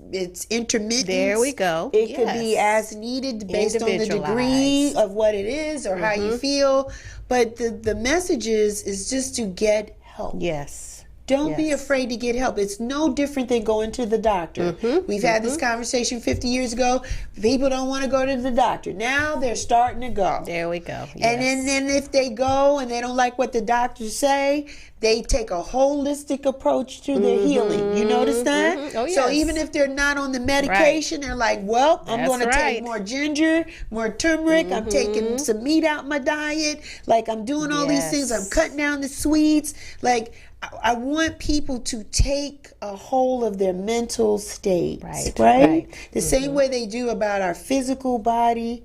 intermittent. There we go. It could be as needed based on the degree of what it is or how you feel. But the message is just to get help. Yes. Don't be afraid to get help. It's no different than going to the doctor. We've had this conversation 50 years ago. People don't want to go to the doctor. Now they're starting to go. There we go. Yes. And then if they go and they don't like what the doctors say, they take a holistic approach to their healing. You notice that? Oh, yes. So even if they're not on the medication, they're like, well, I'm going to take more ginger, more turmeric. I'm taking some meat out my diet. Like, I'm doing all these things. I'm cutting down the sweets. Like, I want people to take a hold of their mental state, right? The same way they do about our physical body,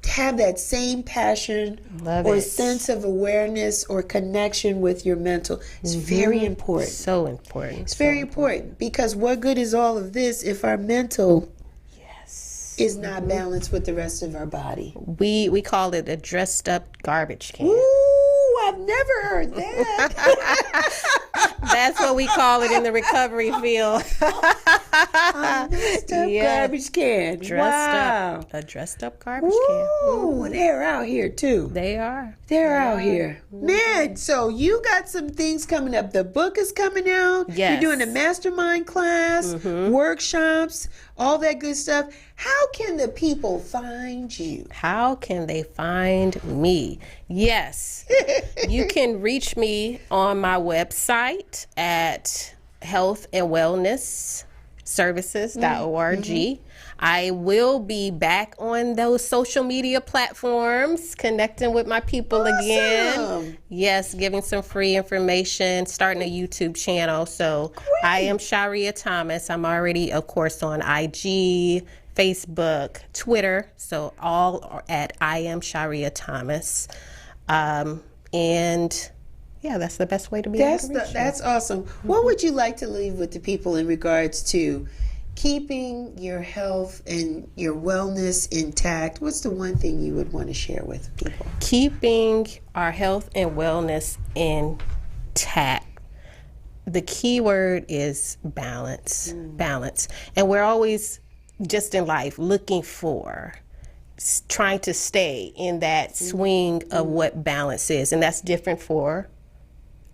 have that same passion or sense of awareness or connection with your mental. It's very important. So important. It's very important because what good is all of this if our mental is not balanced with the rest of our body? We call it a dressed up garbage can. Ooh, I've never heard that. That's what we call it in the recovery field. Dressed up garbage can. A dressed up garbage can. Ooh, they're out here too. They are. They're out here. Man, so you got some things coming up. The book is coming out. Yes. You're doing a mastermind class, workshops, all that good stuff. How can the people find you? How can they find me? Yes. You can reach me on my website at healthandwellnessservices.org. I will be back on those social media platforms, connecting with my people again. Yes, giving some free information, starting a YouTube channel. So I am Sha'ria Thomas. I'm already, of course, on IG, Facebook, Twitter. So all are at I am Sha'ria Thomas. And yeah, that's the best way to be able to reach me. That's awesome. What would you like to leave with the people in regards to keeping your health and your wellness intact? What's the one thing you would want to share with people? Keeping our health and wellness intact. The key word is balance. Balance. And we're always just in life looking for, trying to stay in that swing of what balance is. And that's different for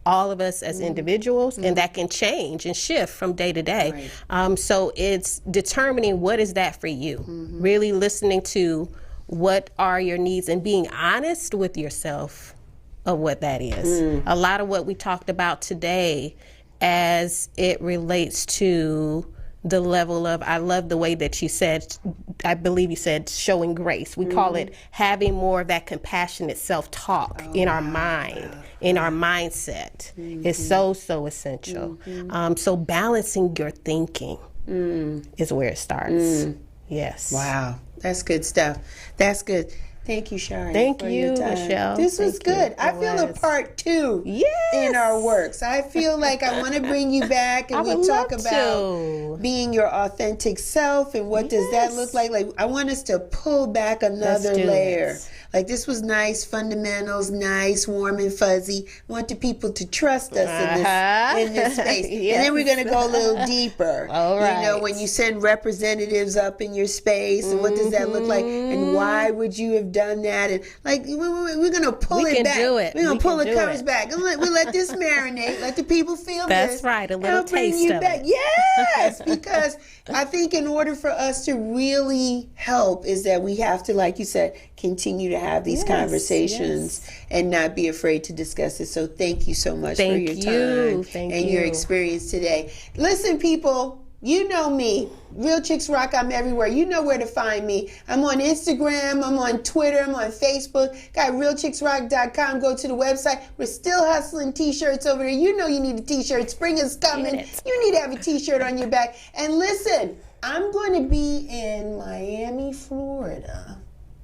all of us as individuals, and that can change and shift from day to day. So it's determining what is that for you. Really listening to what are your needs and being honest with yourself of what that is. A lot of what we talked about today as it relates to the level of, I love the way that you said, I believe you said showing grace. We call it having more of that compassionate self-talk in our mind, in our mindset is so essential. So balancing your thinking is where it starts. Yes. Wow. That's good stuff. That's good. Thank you, Sha'ria. Thank you, Michelle. This was good. I feel a part two in our works. I feel like I want to bring you back and we talk about being your authentic self and what does that look like. Like, I want us to pull back another layer. Like, this was nice, fundamentals, nice, warm and fuzzy. I want the people to trust us in this space. And then we're going to go a little deeper. All right. You know, when you send representatives up in your space and what does that look like and why would you have done that? And like, we're going to pull it back. We're going to pull the covers back. And we'll let this marinate. Let the people feel this. That's right. A little taste you of back. it. Yes, because I think in order for us to really help is that we have to, like you said, continue to have these conversations and not be afraid to discuss it. So thank you so much for your time and your experience today. Listen, people, you know me. Real Chicks Rock, I'm everywhere. You know where to find me. I'm on Instagram, I'm on Twitter, I'm on Facebook. Got realchicksrock.com. Go to the website. We're still hustling t-shirts over there. You know you need a t-shirt. Spring is coming. You need to have a t-shirt on your back. And listen, I'm going to be in Miami, Florida,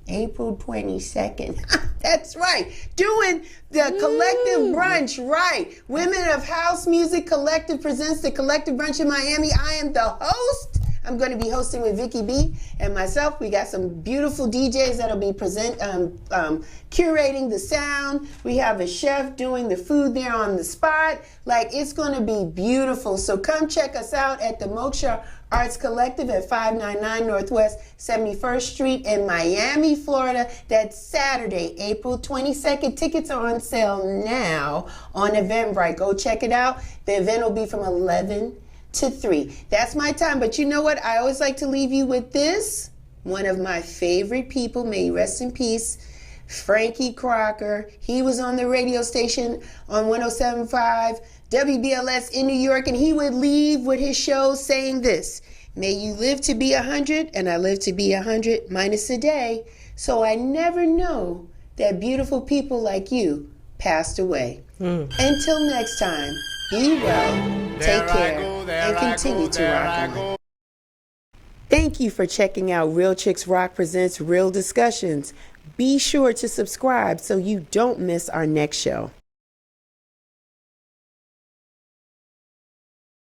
April 22nd. That's right. Doing the Collective Brunch, right. Women of House Music Collective presents the Collective Brunch in Miami. I am the host. I'm going to be hosting with Vicky B and myself. We got some beautiful DJs that'll be curating the sound. We have a chef doing the food there on the spot. Like, it's going to be beautiful. So come check us out at the Moksha Arts Collective at 599 Northwest 71st Street in Miami, Florida. That's Saturday, April 22nd. Tickets are on sale now on Eventbrite. Go check it out. The event will be from 11 to 3. That's my time. But you know what? I always like to leave you with this. One of my favorite people, may he rest in peace, Frankie Crocker. He was on the radio station on 107.5 WBLS in New York, and he would leave with his show saying this: may you live to be 100, and I live to be 100 minus a day, so I never know that beautiful people like you passed away. Until next time, be well, take care, and continue to rock on. Thank you for checking out Real Chicks Rock Presents Real Discussions. Be sure to subscribe so you don't miss our next show.